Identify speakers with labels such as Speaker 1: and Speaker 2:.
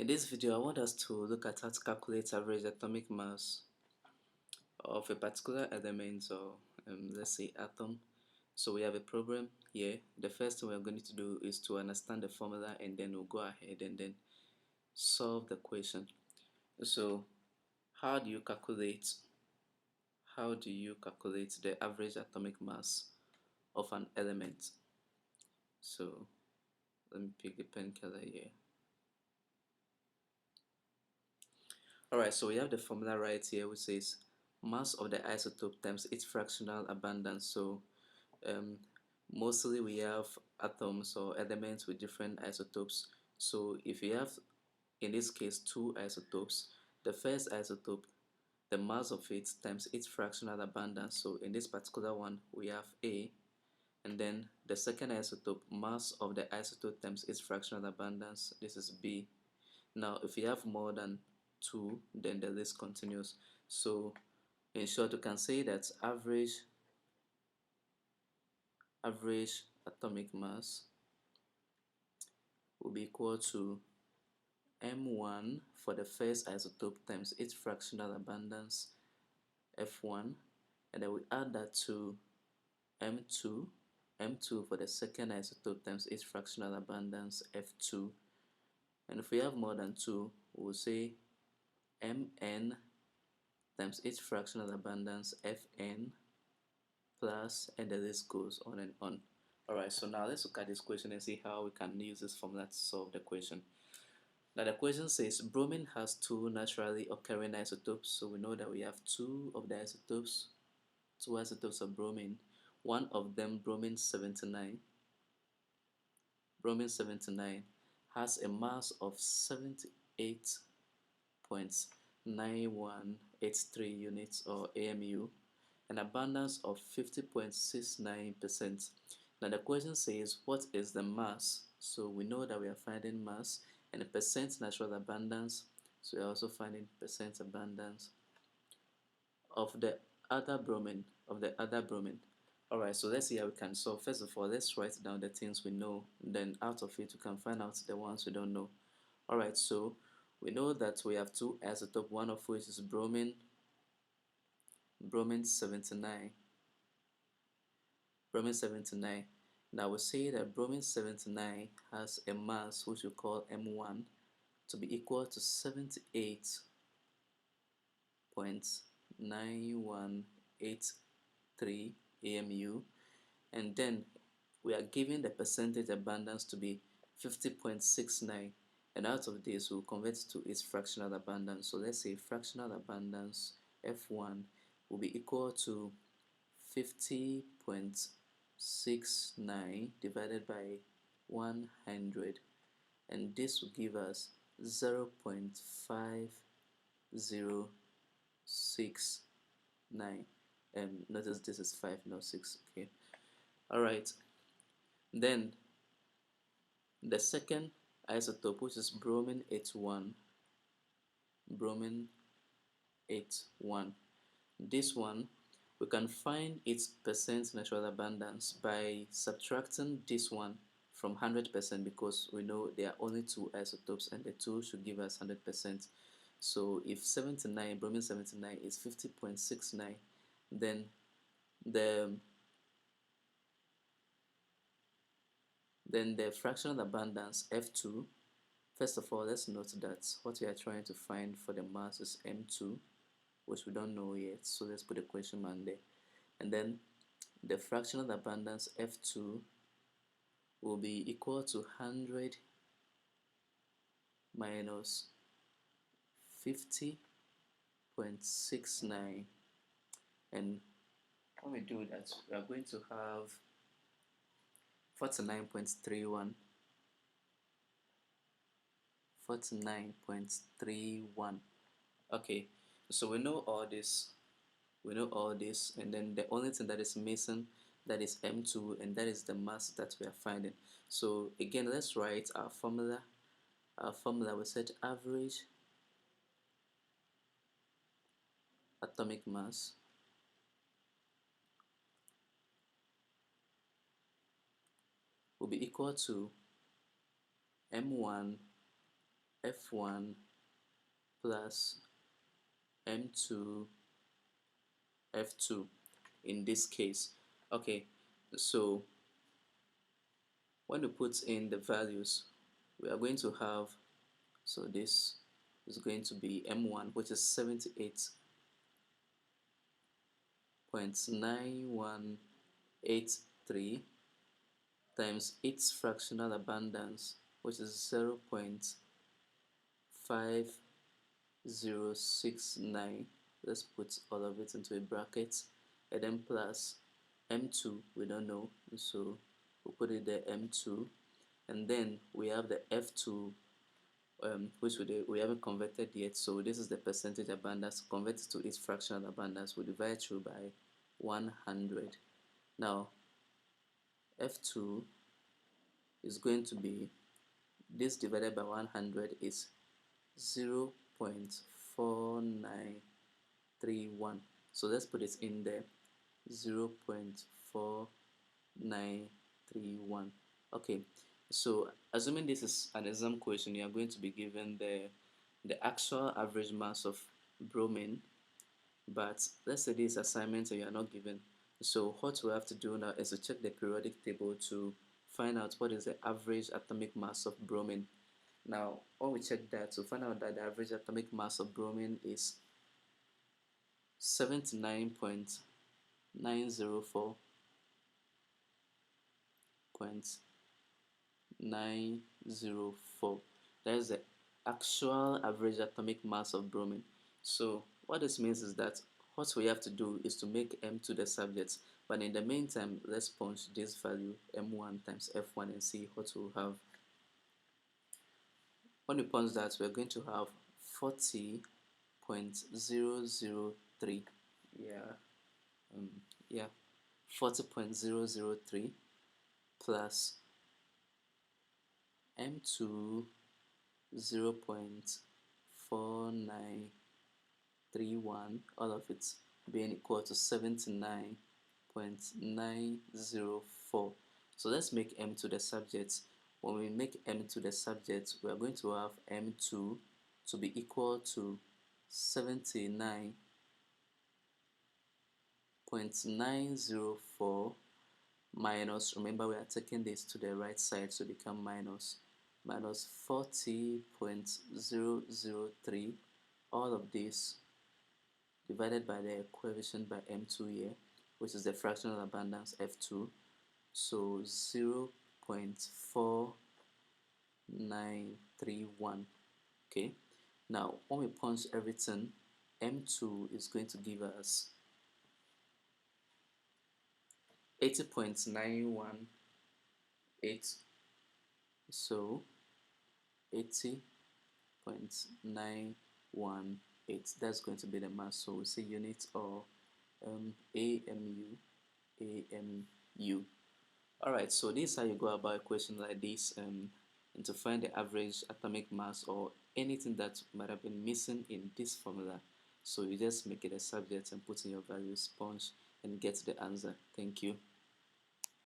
Speaker 1: In this video, I want us to look at how to calculate average atomic mass of a particular element, or let's say atom. So we have a problem here. The first thing we're going to do is to understand the formula, and then we'll go ahead and then solve the question. So how do you calculate the average atomic mass of an element? So let me pick a pen color here. Alright, so we have the formula right here, which says mass of the isotope times its fractional abundance. So mostly we have atoms or elements with different isotopes. So if you have, in this case, two isotopes, the first isotope, the mass of it times its fractional abundance. So in this particular one, we have A, and then the second isotope, mass of the isotope times its fractional abundance, this is B. Now if you have more than two, then the list continues. So in short, you can say that average atomic mass will be equal to M1 for the first isotope times its fractional abundance F1, and then we add that to M2 for the second isotope times its fractional abundance F2, and if we have more than two, we'll say Mn times its fractional abundance Fn plus, and the list goes on and on. Alright, so now let's look at this question and see how we can use this formula to solve the question. Now the question says bromine has two naturally occurring isotopes, so we know that we have two of the isotopes, two isotopes of bromine. One of them, bromine 79, has a mass of 78.9183 units or AMU, an abundance of 50.69%. Now the question says what is the mass? So we know that we are finding mass and a percent natural abundance, so we are also finding percent abundance of the other bromine. Alright, so let's see how we can solve. First of all, let's write down the things we know, then out of it we can find out the ones we don't know. Alright, so we know that we have two isotopes, one of which is bromine 79. Now we say that bromine 79 has a mass which we call M1 to be equal to 78.9183 AMU, and then we are given the percentage abundance to be 50.69, and out of this we'll convert to its fractional abundance. So let's say fractional abundance F1 will be equal to 50.69 divided by 100, and this will give us 0.5069. Notice this is 5, not 6. Okay. Alright, then the second isotope, which is bromine 81, this one we can find its percent natural abundance by subtracting this one from 100%, because we know there are only two isotopes and the two should give us 100%. So if bromine 79 is 50.69, then the fractional abundance F2, first of all, let's note that what we are trying to find for the mass is M2, which we don't know yet, so let's put a question mark there. And then the fractional abundance F2 will be equal to 100 minus 50.69, and when we do that, we are going to have 49.31. Okay, so we know all this, and then the only thing that is missing, that is M2, and that is the mass that we are finding. So again, let's write our formula. We said average atomic mass will be equal to M1 F1 plus M2 F2 in this case. Okay, so when we put in the values, we are going to have, so this is going to be M1, which is 78.9183 times its fractional abundance, which is 0.5069. Let's put all of it into a bracket, and then plus M2, we don't know, so we'll put it there, M2, and then we have the F2, which we haven't converted yet, so this is the percentage abundance. Converted to its fractional abundance, we divide through by 100. Now F2 is going to be, this divided by 100 is 0.4931. So let's put it in there, 0.4931. Okay, so assuming this is an exam question, you are going to be given the actual average mass of bromine, but let's say this assignment and you are not given. So what we have to do now is to check the periodic table to find out what is the average atomic mass of bromine. Now, when we check that, to find out that the average atomic mass of bromine is 79.904.904. That is the actual average atomic mass of bromine. So what this means is that what we have to do is to make M2 the subject, but in the meantime, let's punch this value M1 times F1 and see what we'll have. When we punch that, we're going to have 40.003. Yeah, 40.003 plus M2 0.4931, all of it being equal to 79.904. So let's make M2 the subject. When we make M2 the subject, we are going to have M2 to be equal to 79.904 minus, remember we are taking this to the right side, so become minus 40.003, all of this divided by the coefficient by M2 here, which is the fractional abundance F2, so 0.4931. Okay, now when we punch everything, M2 is going to give us 80.918, so 80.918, that's going to be the mass. So we say units or AMU. Alright, so this is how you go about a question like this, and to find the average atomic mass or anything that might have been missing in this formula. So you just make it a subject and put in your values, punch, and get the answer. Thank you.